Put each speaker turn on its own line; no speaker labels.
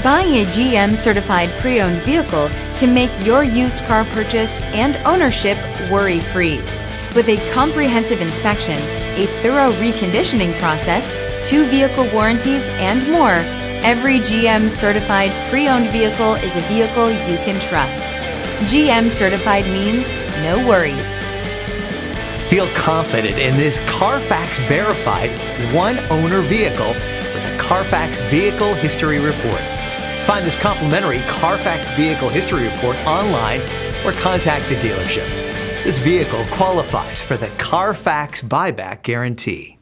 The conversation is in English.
Buying a GM certified pre-owned vehicle can make your used car purchase and ownership worry-free. With a comprehensive inspection, a thorough reconditioning process, 2 vehicle warranties, and more, every GM certified pre-owned vehicle is a vehicle you can trust. GM certified means no worries.
Feel confident in this Carfax verified one-owner vehicle with a Carfax Vehicle History Report. Find this complimentary Carfax Vehicle History Report online or contact the dealership. This vehicle qualifies for the Carfax Buyback Guarantee.